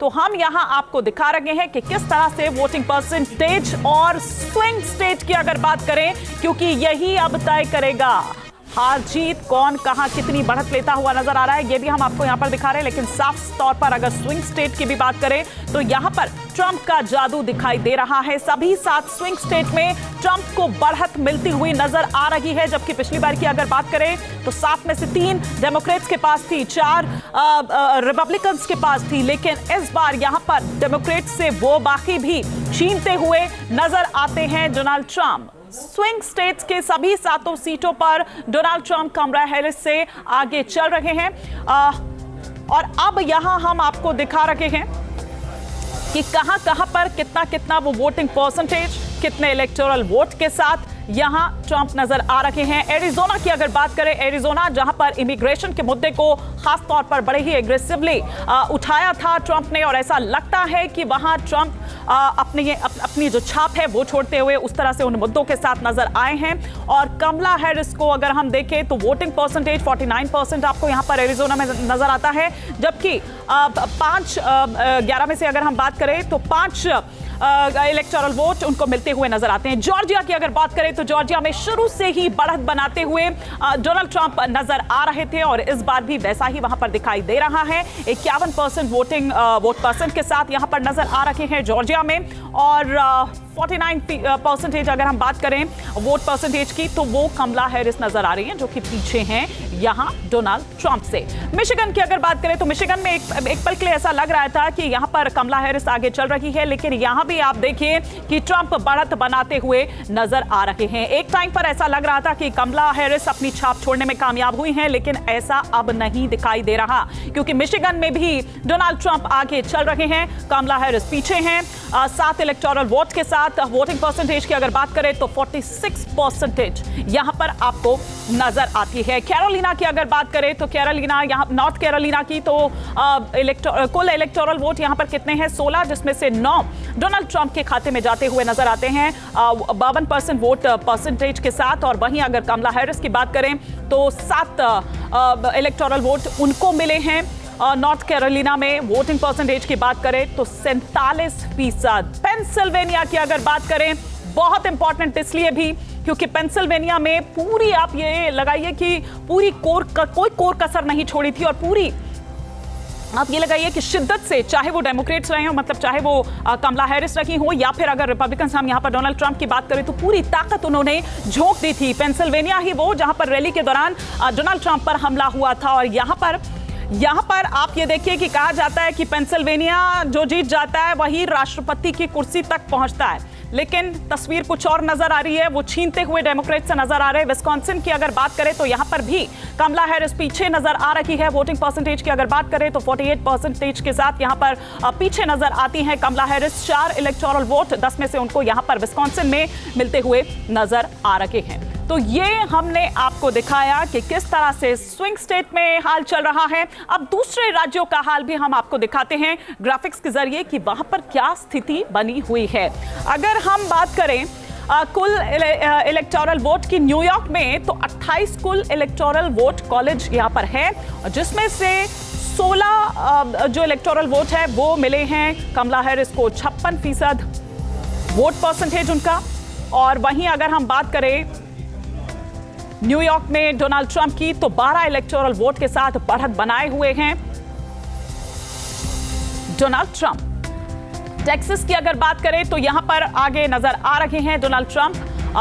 तो हम यहां आपको दिखा रहे हैं कि किस तरह से वोटिंग परसेंटेज और स्विंग स्टेट की अगर बात करें, क्योंकि यही अब तय करेगा हार जीत, कौन कहां कितनी बढ़त लेता हुआ नजर आ रहा है, ये भी हम आपको यहां पर दिखा रहे हैं। लेकिन साफ तौर पर अगर स्विंग स्टेट की भी बात करें तो यहां पर ट्रंप का जादू दिखाई दे रहा है। सभी 7 स्विंग स्टेट में ट्रंप को बढ़त मिलती हुई नजर आ रही है, जबकि पिछली बार की अगर बात करें तो 7 में से 3 डेमोक्रेट्स के पास थी, 4 रिपब्लिकन्स के पास थी। लेकिन इस बार यहां पर डेमोक्रेट्स से वो बाकी भी छीनते हुए नजर आते हैं डोनाल्ड ट्रंप। स्विंग स्टेट्स के सभी 7 सीटों पर डोनाल्ड ट्रंप कमला हैरिस से आगे चल रहे हैं। और अब यहां हम आपको दिखा रहे हैं कि कहां पर कितना वो वोटिंग परसेंटेज, कितने इलेक्टोरल वोट के साथ यहां ट्रंप नजर आ रहे हैं। एरिजोना की अगर बात करें, एरिजोना जहां पर इमिग्रेशन के मुद्दे को खास तौर पर बड़े ही एग्रेसिवली उठाया था ट्रंप ने, और ऐसा लगता है कि वहां ट्रंप अपनी जो छाप है वो छोड़ते हुए उस तरह से उन मुद्दों के साथ नजर आए हैं। और कमला हैरिस को अगर हम देखें तो वोटिंग परसेंटेज 49% आपको यहां पर एरिजोना में नजर आता है, जबकि 11 में से अगर हम बात करें तो 5 इलेक्टोरल वोट उनको मिलते हुए नजर आते हैं। जॉर्जिया की अगर बात करें तो जॉर्जिया में शुरू से ही बढ़त बनाते हुए डोनाल्ड ट्रंप नजर आ रहे थे, और इस बार भी वैसा ही वहां पर दिखाई दे रहा है। 51% वोट परसेंट के साथ यहां पर नजर आ रहे हैं जॉर्जिया में, और 49% अगर हम बात करें वोट परसेंटेज की तो वो कमला हैरिस नजर आ रही हैं, जो कि पीछे हैं यहां डोनाल्ड ट्रंप से। मिशिगन की अगर बात करें तो मिशिगन में एक पल के लिए ऐसा लग रहा था कि यहां पर कमला हैरिस आगे चल रही है, लेकिन यहां भी आप देखिए कि ट्रंप बढ़त बनाते हुए नजर आ रहे हैं। एक टाइम पर ऐसा लग रहा था कि कमला हैरिस अपनी छाप छोड़ने में कामयाब हुई हैं, लेकिन ऐसा अब नहीं दिखाई दे रहा, क्योंकि मिशिगन में भी डोनाल्ड ट्रंप आगे चल रहे हैं, कमला हैरिस पीछे हैं। 7 इलेक्टोरल वोट के साथ वोटिंग परसेंटेज की अगर बात करें तो 46% यहां पर आपको नजर आती है। कैरोलिना की अगर बात करें तो कैरोलिना, यहां नॉर्थ कैरोलिना की तो कुल इलेक्टोरल वोट यहां पर कितने हैं? 16, जिसमें से 9 डोनाल्ड ट्रंप के खाते में जाते हुए नजर आते हैं 52% वोट परसेंटेज के साथ। और वहीं अगर कमला हैरिस की बात करें तो 7 इलेक्टोरल वोट उनको मिले हैं। नॉर्थ कैरोलिना में वोटिंग परसेंटेज की बात करें तो 47%। पेंसिल्वेनिया की अगर बात करें, बहुत इंपॉर्टेंट इसलिए भी क्योंकि पेंसिल्वेनिया में पूरी, आप ये लगाइए कि पूरी कोई कोर कसर नहीं छोड़ी थी, और पूरी आप ये लगाइए कि शिद्दत से, चाहे वो डेमोक्रेट्स रहे हो, मतलब चाहे वो कमला हैरिस रही हो, या फिर अगर रिपब्लिकन्स, हम यहाँ पर डोनाल्ड ट्रंप की बात करें तो पूरी ताकत उन्होंने झोंक दी थी। पेंसिल्वेनिया ही वो जहां पर रैली के दौरान डोनाल्ड ट्रंप पर हमला हुआ था, और यहाँ पर आप ये देखिए कि कहा जाता है कि पेंसिल्वेनिया जो जीत जाता है वही राष्ट्रपति की कुर्सी तक पहुंचता है, लेकिन तस्वीर कुछ और नजर आ रही है, वो छीनते हुए डेमोक्रेट से नजर आ रहे हैं। विस्कॉन्सिन की अगर बात करें तो यहाँ पर भी कमला हैरिस पीछे नजर आ रही है। वोटिंग परसेंटेज की अगर बात करें तो 48% के साथ यहाँ पर पीछे नजर आती हैं कमला हैरिस। 4 इलेक्टोरल वोट 10 में से उनको यहाँ पर विस्कॉन्सिन में मिलते हुए नजर आ रहे हैं। तो ये हमने आपको दिखाया कि किस तरह से स्विंग स्टेट में हाल चल रहा है। अब दूसरे राज्यों का हाल भी हम आपको दिखाते हैं ग्राफिक्स के जरिए कि वहां पर क्या स्थिति बनी हुई है। अगर हम बात करें कुल इलेक्टोरल वोट की न्यूयॉर्क में, तो 28 कुल इलेक्टोरल वोट कॉलेज यहाँ पर है, जिसमें से 16 जो इलेक्टोरल वोट है वो मिले हैं कमला हैरिस को। 56% वोट परसेंटेज उनका। और वहीं अगर हम बात करें न्यूयॉर्क में डोनाल्ड ट्रंप की, तो 12 इलेक्टोरल वोट के साथ बढ़त बनाए हुए हैं डोनाल्ड ट्रंप। टेक्सास की अगर बात करें तो यहां पर आगे नजर आ रहे हैं डोनाल्ड ट्रंप।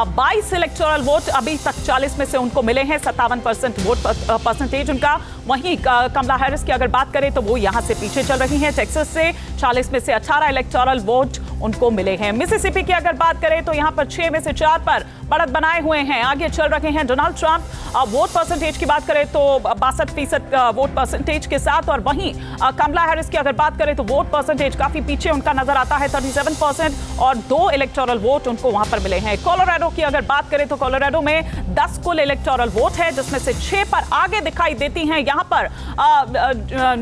22 इलेक्टोरल वोट अभी तक 40 में से उनको मिले हैं, 57% वोट परसेंटेज उनका। वहीं कमला हैरिस की अगर बात करें तो वो यहां से पीछे चल रही हैं टेक्सास से। 40 में से 18 इलेक्टोरल वोट उनको मिले हैं। मिसिसिपी की अगर बात करें तो यहां पर 6 में से 4 पर बढ़त बनाए हुए हैं, आगे चल रहे हैं डोनाल्ड ट्रंप। वोट परसेंटेज की बात करें तो 62% वोट परसेंटेज के साथ। और वहीं कमला हैरिस की अगर बात करें तो वोट परसेंटेज काफी पीछे उनका नजर आता है, 37%, और 2 इलेक्टोरल वोट उनको वहां पर मिले हैं। कोलोराडो की अगर बात करें तो कोलोराडो में 10 कुल इलेक्टोरल वोट है, जिसमें से 6 पर आगे दिखाई देती हैं यहां पर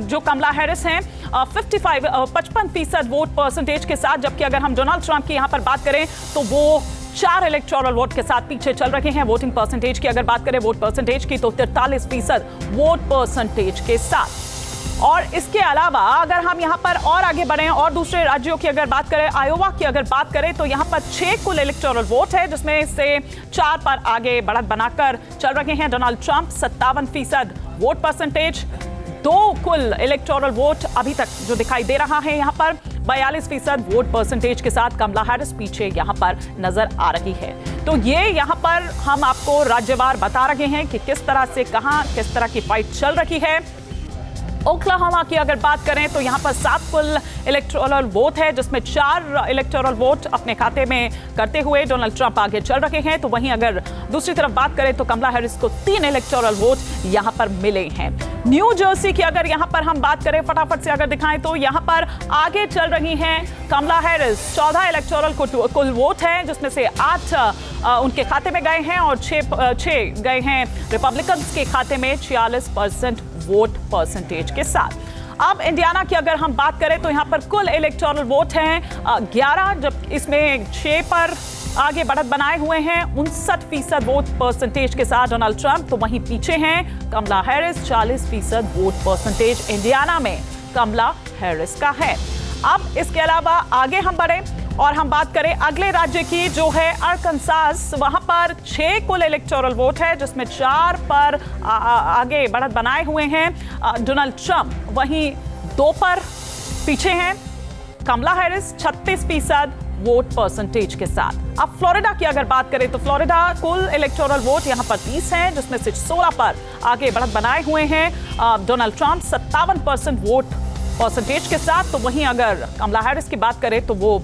जो कमला हैरिस हैं 55% वोट परसेंटेज के साथ, जबकि अगर हम डोनाल्ड ट्रंप की यहां पर बात करें तो वो 4 इलेक्टोरल वोट के साथ पीछे चल रहे हैं। वोटिंग परसेंटेज की अगर बात करें वोट परसेंटेज की तो 43% वोट परसेंटेज के साथ। और इसके अलावा अगर हम यहाँ पर और आगे बढ़ें और दूसरे राज्यों की अगर बात करें, आयोवा की अगर बात करें, तो यहाँ पर 6 कुल इलेक्टोरल वोट है, जिसमें से 4 पर आगे बढ़त बनाकर चल रहे हैं डोनाल्ड ट्रंप, 57% वोट परसेंटेज। 2 कुल इलेक्टोरल वोट अभी तक जो दिखाई दे रहा है यहाँ पर 42% वोट परसेंटेज के साथ कमला हैरिस पीछे यहाँ पर नजर आ रही है। तो ये यहाँ पर हम आपको राज्यवार बता रहे हैं कि किस तरह से कहां किस तरह की फाइट चल रही है। ओक्लाहोमा की अगर बात करें तो यहाँ पर 7 कुल इलेक्टोरल वोट है, जिसमें 4 इलेक्टोरल वोट अपने खाते में करते हुए डोनाल्ड ट्रंप आगे चल रहे हैं। तो वहीं अगर दूसरी तरफ बात करें तो कमला हैरिस को 3 इलेक्टोरल वोट यहाँ पर मिले हैं। न्यू जर्सी की अगर यहाँ पर हम बात करें, फटाफट से अगर दिखाएं तो यहाँ पर आगे चल रही हैं कमला हैरिस। 14 इलेक्टोरल कुल वोट है, जिसमें से 8 उनके खाते में गए हैं और 6 गए हैं रिपब्लिकन्स के खाते में 46% वोट परसेंटेज के साथ। अब इंडियाना की अगर हम बात करें तो यहाँ पर कुल इलेक्टोरल वोट हैं 11, जब इसमें 6 पर आगे बढ़त बनाए हुए हैं 59% वोट परसेंटेज के साथ डोनाल्ड ट्रंप। तो वहीं पीछे हैं कमला हैरिस, 40% वोट परसेंटेज इंडियाना में कमला हैरिस का है। अब इसके अलावा आगे हम बढ़े और हम बात करें अगले राज्य की, जो है अरकानसास। वहां पर 6 कुल इलेक्टोरल वोट है, जिसमें 4 पर आगे बढ़त बनाए हुए हैं डोनाल्ड ट्रंप, वहीं 2 पर पीछे हैं कमला हैरिस, 36% वोट परसेंटेज के साथ। अब फ्लोरिडा की अगर बात करें तो फ्लोरिडा कुल इलेक्टोरल वोट यहां पर 30 हैं, जिसमें से 16 पर आगे बढ़त बनाए हुए हैं डोनाल्ड ट्रंप, 57% वोट परसेंटेज के साथ। तो वहीं अगर कमला हैरिस की बात करें तो वो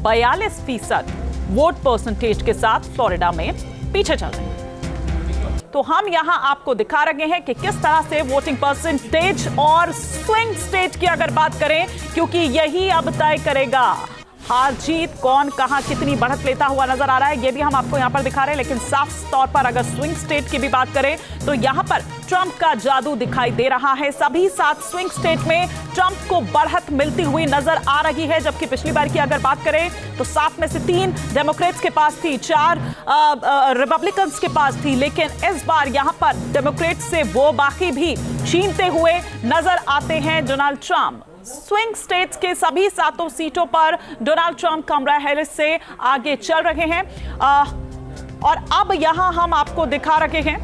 42% वोट परसेंटेज के साथ फ्लोरिडा में पीछे चल रहे हैं। तो हम यहां आपको दिखा रहे हैं कि किस तरह से वोटिंग परसेंटेज और स्विंग स्टेट की अगर बात करें, क्योंकि यही अब तय करेगा हार जीत, कौन कहां कितनी बढ़त लेता हुआ नजर आ रहा है, ये भी हम आपको यहां पर दिखा रहे हैं। लेकिन साफ तौर पर अगर स्विंग स्टेट की भी बात करें तो यहां पर ट्रंप का जादू दिखाई दे रहा है। सभी 7 स्विंग स्टेट में ट्रंप को बढ़त मिलती हुई नजर आ रही है, जबकि पिछली बार की अगर बात करें तो 7 में से 3 डेमोक्रेट्स के पास थी, 4 रिपब्लिकन्स के पास थी। लेकिन इस बार यहां पर डेमोक्रेट्स से वो बाकी भी छीनते हुए नजर आते हैं डोनाल्ड ट्रंप। स्विंग स्टेट्स के सभी 7 सीटों पर डोनाल्ड ट्रंप कमला हैरिस से आगे चल रहे हैं। और अब यहां हम आपको दिखा रहे हैं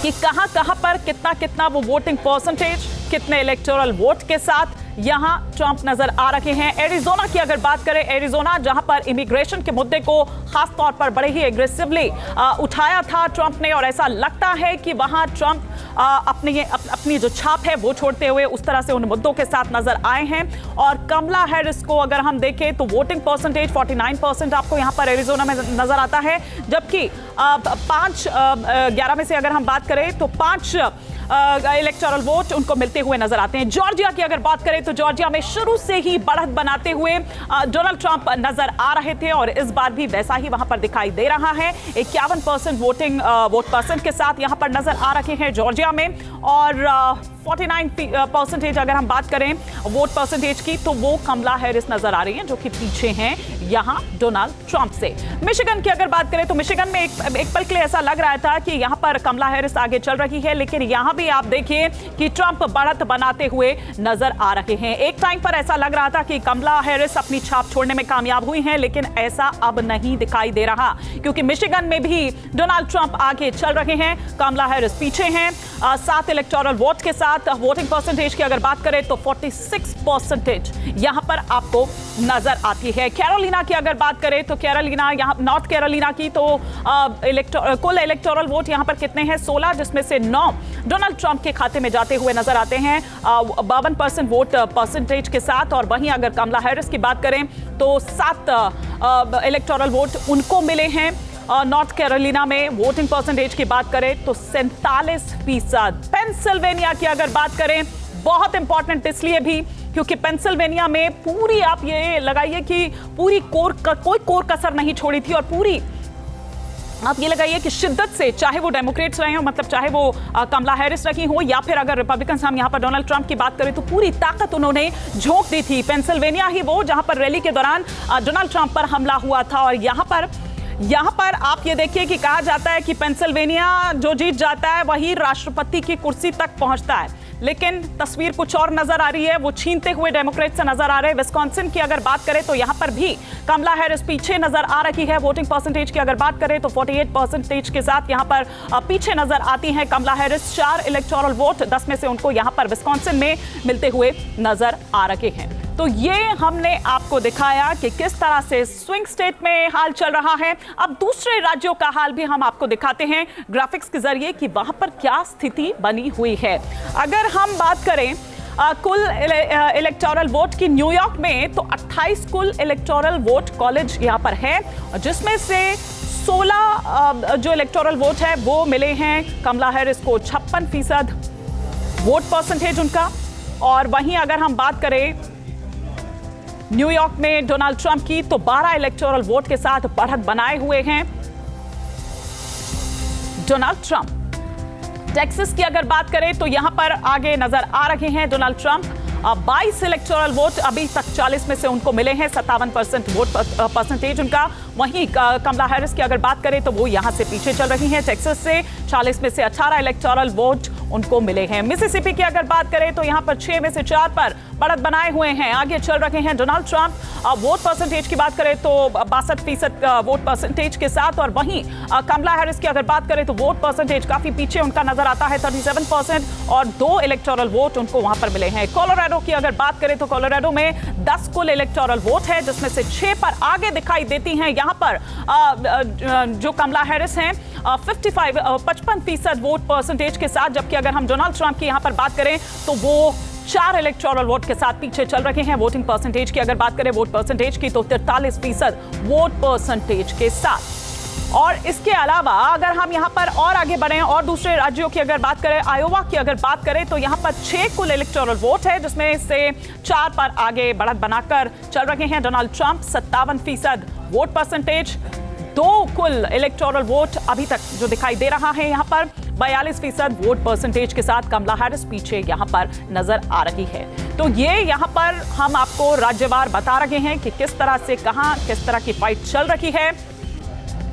कि कहां पर कितना वो वोटिंग परसेंटेज, कितने इलेक्टोरल वोट के साथ यहां ट्रंप नजर आ रहे हैं। एरिजोना की अगर बात करें, एरिजोना जहां पर इमिग्रेशन के मुद्दे को खास तौर पर बड़े ही एग्रेसिवली उठाया था ट्रंप ने, और ऐसा लगता है कि वहां ट्रंप अपनी जो छाप है वो छोड़ते हुए उस तरह से उन मुद्दों के साथ नजर आए हैं। और कमला हैरिस को अगर हम देखें तो वोटिंग परसेंटेज 49% आपको यहां पर एरिजोना में नजर आता है, जबकि 11 में से अगर हम बात करें तो 5 इलेक्टोरल वोट उनको मिलते हुए नजर आते हैं। जॉर्जिया की अगर बात करें तो जॉर्जिया में शुरू से ही बढ़त बनाते हुए डोनाल्ड ट्रंप नजर आ रहे थे और इस बार भी वैसा ही वहां पर दिखाई दे रहा है। 51% वोट परसेंट के साथ यहां पर नजर आ रहे हैं जॉर्जिया में, और 49% अगर हम बात करें वोट परसेंटेज की तो वो कमला हैरिस नजर आ रही हैं, जो कि पीछे हैं यहां डोनाल्ड ट्रंप से। मिशिगन की अगर बात करें तो मिशिगन में एक पल के लिए ऐसा लग रहा था कि यहां पर कमला हैरिस आगे चल रही है, लेकिन यहां भी आप देखिए कि ट्रंप बढ़त बनाते हुए नजर आ रहे हैं। एक टाइम पर ऐसा लग रहा था कि कमला हैरिस अपनी छाप छोड़ने में कामयाब हुई हैं, लेकिन ऐसा अब नहीं दिखाई दे रहा, क्योंकि मिशिगन में भी डोनाल्ड ट्रंप आगे चल रहे हैं, कमला हैरिस पीछे हैं 7 इलेक्टोरल वोट के साथ। वोटिंग परसेंटेज की अगर बात करें तो 46% यहां पर आपको नजर आती है। कैरोलिना की अगर बात करें तो कैरोलिना, यहां नॉर्थ कैरोलिना की तो कुल इलेक्टोरल वोट यहां पर कितने हैं 16, जिसमें से 9 डोनाल्ड ट्रंप के खाते में जाते हुए नजर आते हैं 52% वोट परसेंटेज के साथ। और वहीं अगर कमला हैरिस की बात करें तो 7 इलेक्टोरल वोट उनको मिले हैं नॉर्थ कैरोलिना में। वोटिंग परसेंटेज की बात करें तो 47%। पेंसिल्वेनिया की अगर बात करें, बहुत इंपॉर्टेंट इसलिए भी क्योंकि पेंसिल्वेनिया में पूरी आप ये लगाइए कि पूरी कोई कोर कसर नहीं छोड़ी थी, और पूरी आप ये लगाइए कि शिद्दत से, चाहे वो डेमोक्रेट्स रहे हो, मतलब चाहे वो कमला हैरिस रही हो, या फिर अगर रिपब्लिकन्स हम यहाँ पर डोनाल्ड ट्रंप की बात करें तो पूरी ताकत उन्होंने झोंक दी थी। पेंसिल्वेनिया ही वो जहां पर रैली के दौरान डोनाल्ड ट्रंप पर हमला हुआ था, और यहाँ पर आप ये देखिए कि कहा जाता है कि पेंसिल्वेनिया जो जीत जाता है वही राष्ट्रपति की कुर्सी तक पहुंचता है। लेकिन तस्वीर कुछ और नजर आ रही है। वो छीनते हुए डेमोक्रेट से नजर आ रहे हैं। विस्कॉन्सिन की अगर बात करें तो यहां पर भी कमला हैरिस पीछे नजर आ रही है। वोटिंग परसेंटेज की अगर बात करें तो 48% के साथ यहां पर पीछे नजर आती हैं कमला हैरिस। 4 इलेक्टोरल वोट 10 में से उनको यहां पर विस्कॉन्सिन में मिलते हुए नजर आ रहे हैं। तो ये हमने आपको दिखाया कि किस तरह से स्विंग स्टेट में हाल चल रहा है। अब दूसरे राज्यों का हाल भी हम आपको दिखाते हैं ग्राफिक्स के जरिए कि वहां पर क्या स्थिति बनी हुई है। अगर हम बात करें कुल इलेक्टोरल वोट की न्यूयॉर्क में, तो 28 कुल इलेक्टोरल वोट कॉलेज यहां पर है, जिसमें से 16 जो इलेक्टोरल वोट है वो मिले हैं कमला हैरिस को। 56% वोट परसेंटेज उनका। और वहीं अगर हम बात करें न्यूयॉर्क में डोनाल्ड ट्रंप की, तो 12 इलेक्टोरल वोट के साथ बढ़त बनाए हुए हैं डोनाल्ड ट्रंप। टेक्सास की अगर बात करें तो यहां पर आगे नजर आ रहे हैं डोनाल्ड ट्रंप। 22 इलेक्टोरल वोट अभी तक 40 में से उनको मिले हैं, 57% वोट परसेंटेज उनका। वहीं कमला हैरिस की अगर बात करें तो वो यहां से पीछे चल रही हैं। टेक्सास से 40 में से 18 इलेक्टोरल वोट उनको मिले हैं। मिसिसिपी की अगर बात करें तो यहां पर 6 में से 4 पर बढ़त बनाए हुए हैं, आगे चल रहे हैं डोनाल्ड ट्रंप। वोट परसेंटेज की बात करें तो 62% वोट परसेंटेज के साथ। और वहीं कमला हैरिस की अगर बात करें तो वोट परसेंटेज काफी पीछे उनका नजर आता है, 37%, और 2 इलेक्टोरल वोट उनको वहां पर मिले हैं। कोलोराडो की अगर बात करें तो कोलोराडो में 10 कुल इलेक्टोरल वोट है, जिसमें से 6 पर आगे दिखाई देती हैं यहां पर जो कमला हैरिस हैं 55% वोट परसेंटेज के साथ। जबकि अगर हम डोनाल्ड ट्रंप की यहां पर बात करें तो वो 4 इलेक्टोरल वोट के साथ पीछे चल रहे हैं। वोटिंग परसेंटेज की अगर बात करें वोट परसेंटेज की तो 43% वोट परसेंटेज के साथ। और इसके अलावा अगर हम यहां पर और आगे बढ़े और दूसरे राज्यों की अगर बात करें, आयोवा की अगर बात करें तो यहां पर 6 कुल इलेक्टोरल वोट है, जिसमें से 4 पर आगे बढ़त बनाकर चल रहे हैं डोनाल्ड ट्रंप, 57% वोट परसेंटेज। 2 कुल इलेक्टोरल वोट अभी तक जो दिखाई दे रहा है यहां पर 42% वोट परसेंटेज के साथ कमला हैरिस पीछे यहां पर नजर आ रही है। तो ये यहां पर हम आपको राज्यवार बता रहे हैं कि किस तरह से कहां किस तरह की फाइट चल रही है।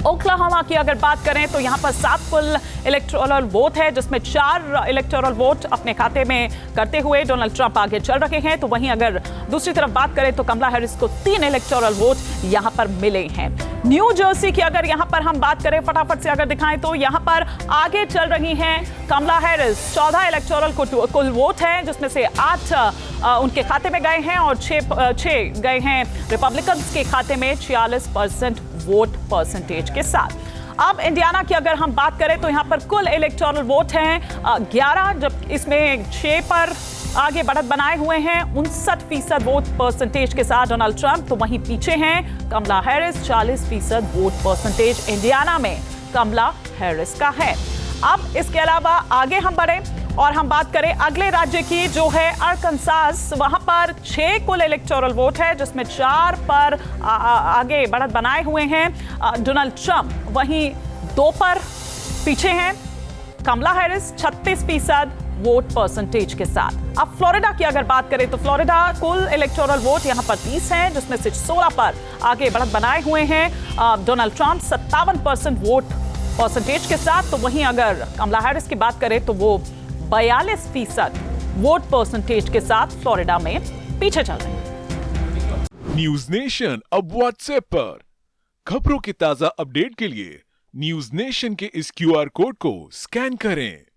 ओक्लाहोमा की अगर बात करें तो यहां पर 7 कुल इलेक्टोरल वोट है, जिसमें 4 इलेक्टोरल वोट अपने खाते में करते हुए डोनाल्ड ट्रंप आगे चल रहे हैं। तो वहीं अगर दूसरी तरफ बात करें तो कमला हैरिस को 3 इलेक्टोरल वोट यहां पर मिले हैं। न्यू जर्सी की अगर यहां पर हम बात करें, फटाफट से अगर दिखाएं तो यहां पर आगे चल रही हैं कमला हैरिस। 14 इलेक्टोरल कुल वोट है, जिसमें से 8 उनके खाते में गए हैं और 6 गए हैं रिपब्लिकन्स के खाते में, 46% वोट परसेंटेज के साथ। अब इंडियाना की अगर हम बात करें तो यहां पर कुल इलेक्टोरल वोट हैं 11, जब इसमें 6 पर आगे बढ़त बनाए हुए हैं, 59% वोट परसेंटेज के साथ डोनाल्ड ट्रंप। तो वहीं पीछे हैं कमला हैरिस, 40% वोट परसेंटेज इंडियाना में कमला हैरिस का है। अब इसके अलावा आगे हम बढ़े और हम बात करें अगले राज्य की, जो है अरकानसास। वहां पर 6 कुल इलेक्टोरल वोट है, जिसमें 4 पर आगे बढ़त बनाए हुए हैं डोनाल्ड ट्रंप। वहीं 2 पर पीछे हैं कमला हैरिस, 36% वोट परसेंटेज के साथ। अब फ्लोरिडा की अगर बात करें तो फ्लोरिडा कुल इलेक्टोरल वोट यहां पर 30 हैं, जिसमें से 16 पर आगे बढ़त बनाए हुए हैं डोनाल्ड ट्रंप, 57% वोट परसेंटेज के साथ। तो वहीं अगर कमला हैरिस की बात करें तो वो 42% वोट परसेंटेज के साथ फ्लोरिडा में पीछे चल रहे हैं। न्यूज नेशन अब व्हाट्सएप पर खबरों की ताजा अपडेट के लिए न्यूज नेशन के इस QR कोड को स्कैन करें।